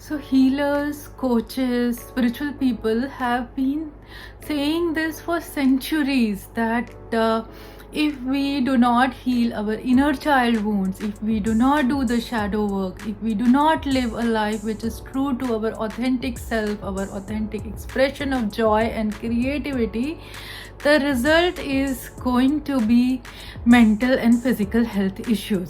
So healers, coaches, spiritual people have been saying this for centuries, that if we do not heal our inner child wounds, if we do not do the shadow work, if we do not live a life which is true to our authentic self, our authentic expression of joy and creativity, the result is going to be mental and physical health issues.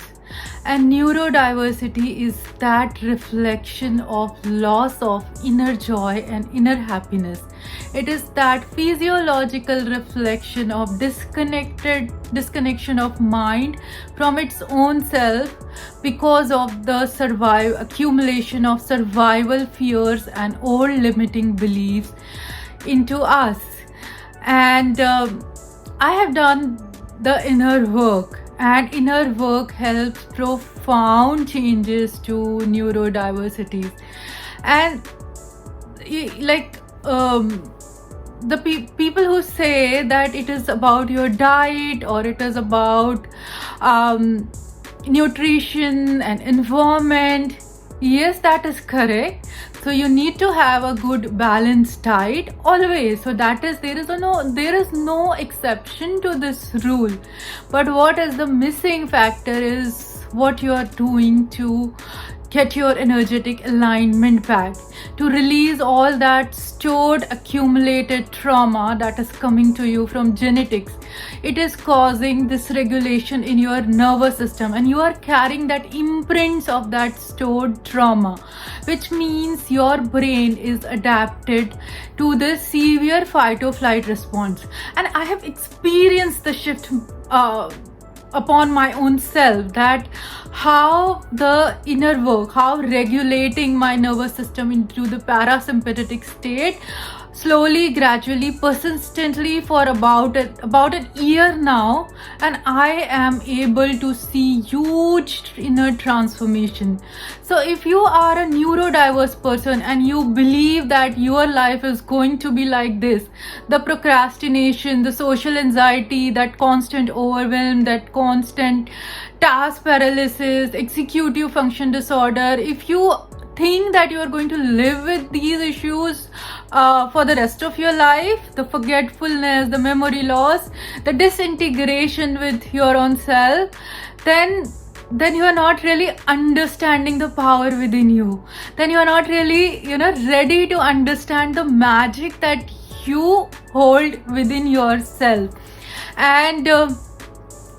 And neurodiversity is that reflection of loss of inner joy and inner happiness. It is that physiological reflection of disconnection of mind from its own self because of the accumulation of survival fears and old limiting beliefs into us. And I have done the inner work, and inner work helps profound changes to neurodiversity. And people who say that it is about your diet or it is about nutrition and environment, yes, that is correct. So you need to have a good balanced diet always. So that is, there is no exception to this rule. But what is the missing factor is what you are doing to get your energetic alignment back, to release all that stored accumulated trauma that is coming to you from genetics. It is causing dysregulation in your nervous system, and you are carrying that imprints of that stored trauma, which means your brain is adapted to this severe fight or flight response. And I have experienced the shift upon my own self, that how the inner work, how regulating my nervous system into the parasympathetic state slowly, gradually, persistently for about a year now, and I am able to see huge inner transformation. So if you are a neurodiverse person and you believe that your life is going to be like this, the procrastination, the social anxiety, that constant overwhelm, that constant task paralysis, executive function disorder, if you think that you are going to live with these issues for the rest of your life, the forgetfulness, the memory loss, the disintegration with your own self, then you are not really understanding the power within you. Then you are not really ready to understand the magic that you hold within yourself. And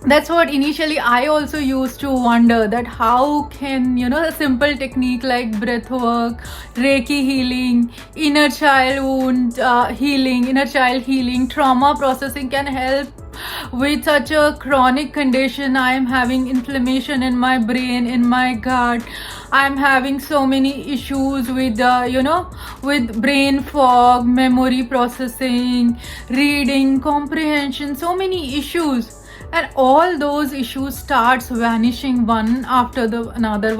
that's what initially I also used to wonder, that how can a simple technique like breath work, Reiki healing, inner child wound healing, inner child healing, trauma processing can help with such a chronic condition. I am having inflammation in my brain, in my gut. I'm having so many issues with with brain fog, memory processing, reading comprehension, so many issues. And all those issues starts vanishing one after the another.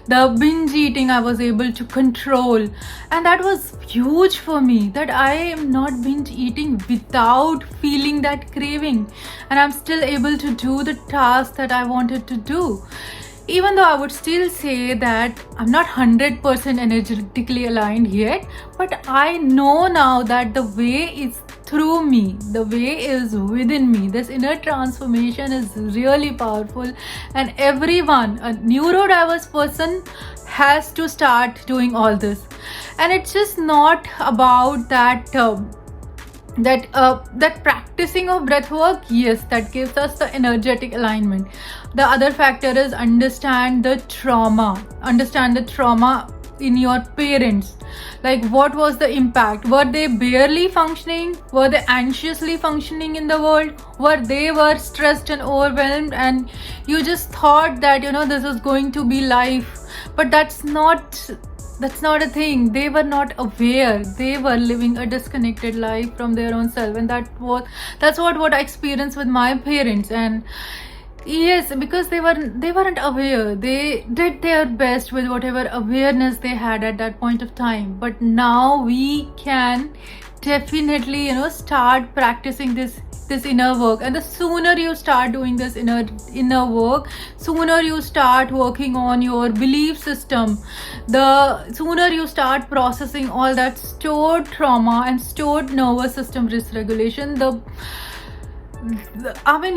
The binge eating I was able to control, and that was huge for me, that I am not binge eating without feeling that craving, and I'm still able to do the task that I wanted to do. Even though I would still say that I'm not 100% energetically aligned yet, but I know now that the way is through me, the way is within me. This inner transformation is really powerful, and everyone, a neurodiverse person, has to start doing all this. And it's just not about that practicing of breath work. Yes, that gives us the energetic alignment. The other factor is understand the trauma in your parents. Like, what was the impact? Were they barely functioning? Were they anxiously functioning in the world? They were stressed and overwhelmed, and you just thought that this is going to be life? But that's not a thing. They were not aware. They were living a disconnected life from their own self, and that's what I experienced with my parents. And yes, because they weren't aware. They did their best with whatever awareness they had at that point of time. But now we can definitely, start practicing this inner work. And the sooner you start doing this inner work, sooner you start working on your belief system, the sooner you start processing all that stored trauma and stored nervous system dysregulation,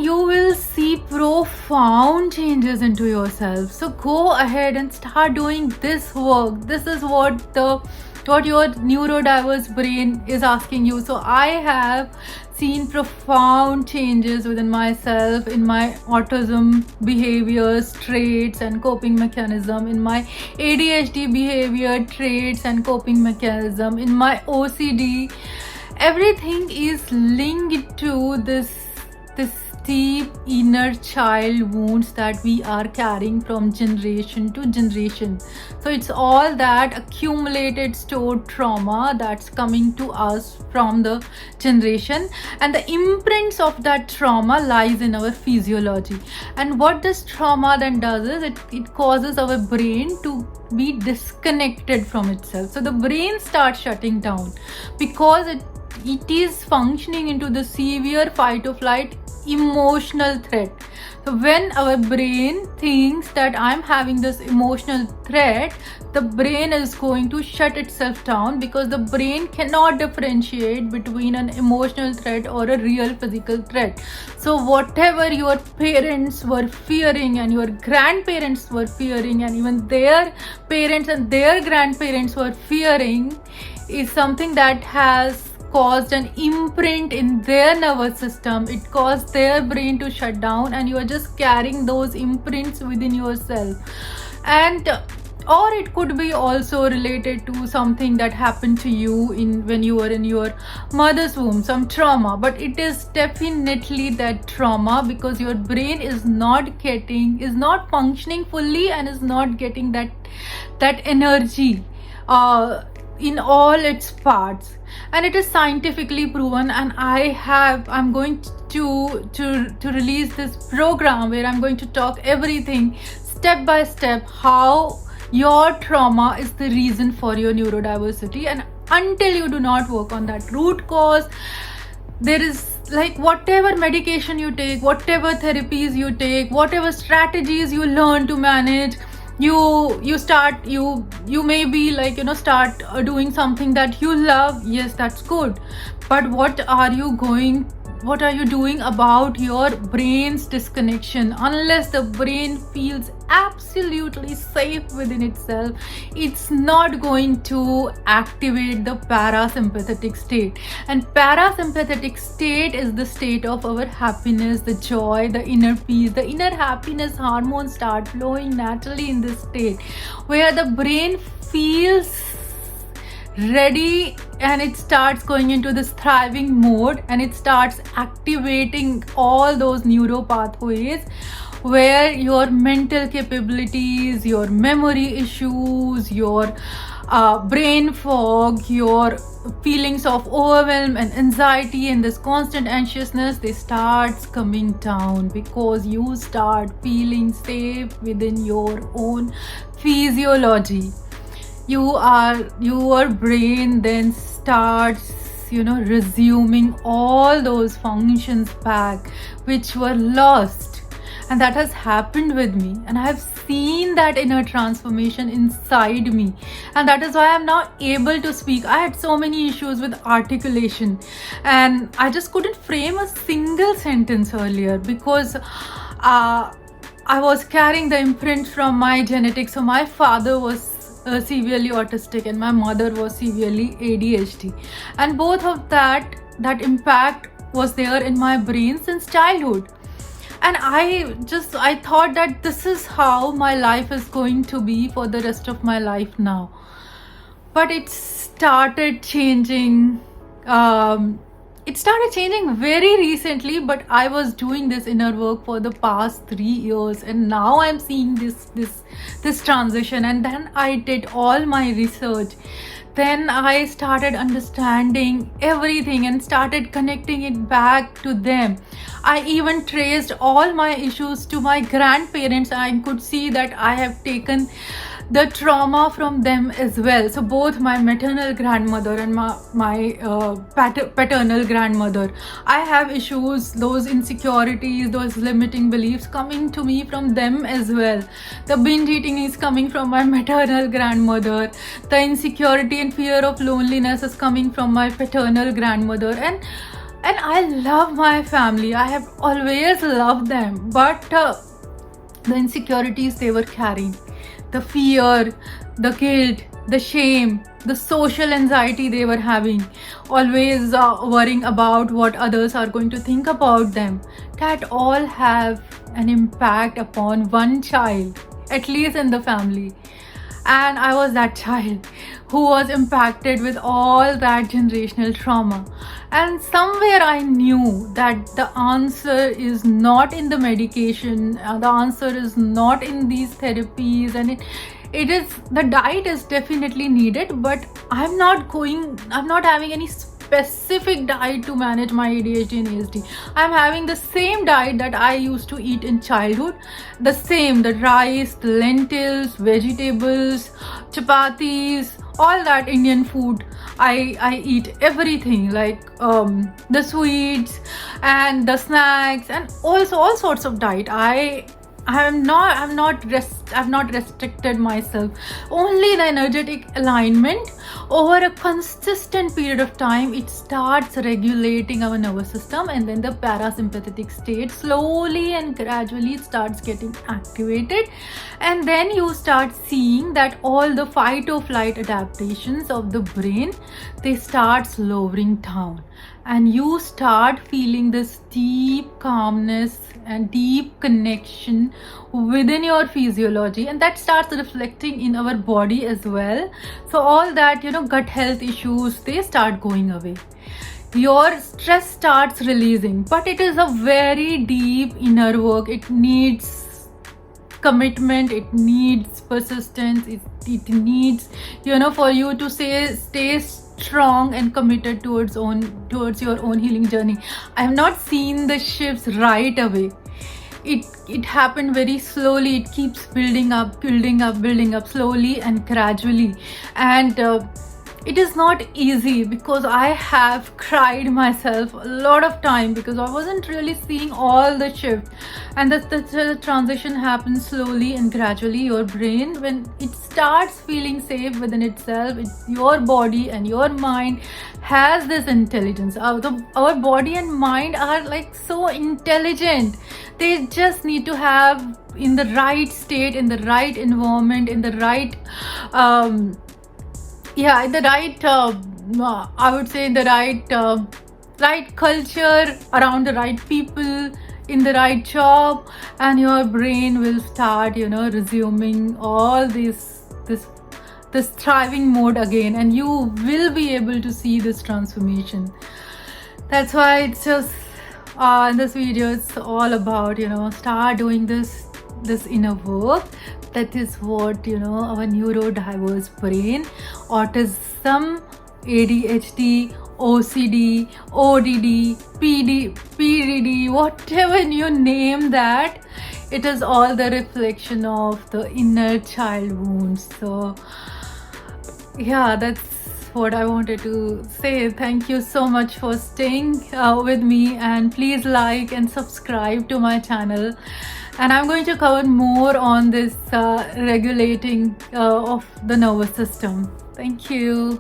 you will see profound changes into yourself. So go ahead and start doing this work. This is what your neurodiverse brain is asking you. So I have seen profound changes within myself, in my autism behaviors, traits and coping mechanism, in my ADHD behavior, traits and coping mechanism, in my OCD. Everything is linked to this deep inner child wounds that we are carrying from generation to generation. So it's all that accumulated stored trauma that's coming to us from the generation, and the imprints of that trauma lies in our physiology. And what this trauma then does is it causes our brain to be disconnected from itself. So the brain starts shutting down because it is functioning into the severe fight or flight emotional threat. So when our brain thinks that I'm having this emotional threat, the brain is going to shut itself down, because the brain cannot differentiate between an emotional threat or a real physical threat. So whatever your parents were fearing and your grandparents were fearing and even their parents and their grandparents were fearing is something that has caused an imprint in their nervous system. It caused their brain to shut down, and you are just carrying those imprints within yourself. And or it could be also related to something that happened to you when you were in your mother's womb, some trauma. But it is definitely that trauma, because your brain is not functioning fully and is not getting that energy in all its parts. And it is scientifically proven, and I'm going to release this program where I'm going to talk everything step by step, how your trauma is the reason for your neurodiversity. And until you do not work on that root cause, there is whatever medication you take, whatever therapies you take, whatever strategies you learn to manage, you may be start doing something that you love. Yes, that's good, but what are you doing about your brain's disconnection? Unless the brain feels absolutely safe within itself, it's not going to activate the parasympathetic state. And parasympathetic state is the state of our happiness, the joy, the inner peace. The inner happiness hormones start flowing naturally in this state, where the brain feels ready and it starts going into this thriving mode, and it starts activating all those neuro pathways where your mental capabilities, your memory issues, your brain fog, your feelings of overwhelm and anxiety and this constant anxiousness, they start coming down, because you start feeling safe within your own physiology. Your brain then starts resuming all those functions back which were lost. And that has happened with me, and I have seen that inner transformation inside me, and that is why I'm now able to speak. I had so many issues with articulation, and I just couldn't frame a single sentence earlier, because I was carrying the imprint from my genetics. So my father was severely autistic and my mother was severely ADHD, and both of that impact was there in my brain since childhood. And I thought that this is how my life is going to be for the rest of my life now. But it started changing. It started changing very recently, but I was doing this inner work for the past 3 years, and now I'm seeing this transition. And then I did all my research. Then I started understanding everything and started connecting it back to them. I even traced all my issues to my grandparents. I could see that I have taken the trauma from them as well. So both my maternal grandmother and my paternal grandmother, I have issues, those insecurities, those limiting beliefs coming to me from them as well. The binge eating is coming from my maternal grandmother. The insecurity and fear of loneliness is coming from my paternal grandmother. And I love my family. I have always loved them, but the insecurities they were carrying, the fear, the guilt, the shame, the social anxiety they were having, always worrying about what others are going to think about them, that all have an impact upon one child, at least in the family. And I was that child who was impacted with all that generational trauma. And somewhere I knew that the answer is not in the medication, the answer is not in these therapies, and it is, the diet is definitely needed, but I'm not having any specific diet to manage my ADHD and ASD. I'm having the same diet that I used to eat in childhood, the rice, the lentils, vegetables, chapatis, all that Indian food. I eat everything, like the sweets and the snacks, and also all sorts of diet. I've not restricted myself. Only the energetic alignment over a consistent period of time, it starts regulating our nervous system, and then the parasympathetic state slowly and gradually starts getting activated, and then you start seeing that all the fight or flight adaptations of the brain, they start slowing down, and you start feeling this deep calmness and deep connection within your physiology, and that starts reflecting in our body as well. So all that, gut health issues, they start going away. Your stress starts releasing, but it is a very deep inner work. It needs commitment, it needs persistence, it needs, for you to stay strong and committed towards your own healing journey. I have not seen the shifts right away. It happened very slowly. It keeps building up slowly and gradually, and it is not easy, because I have cried myself a lot of time, because I wasn't really seeing all the shift. And the transition happens slowly and gradually. Your brain, when it starts feeling safe within itself, your body and your mind has this intelligence. Our body and mind are like so intelligent. They just need to have in the right state, in the right environment, in the right in the right I would say in the right culture, around the right people, in the right job, and your brain will start resuming all this thriving mode again, and you will be able to see this transformation. That's why it's just in this video, it's all about start doing this inner work. That is what our neurodiverse brain, autism, ADHD, OCD, ODD, PDD, whatever you name that, it is all the reflection of the inner child wounds. So yeah, that's what I wanted to say. Thank you so much for staying with me, and please like and subscribe to my channel. And I'm going to cover more on this regulating of the nervous system. Thank you.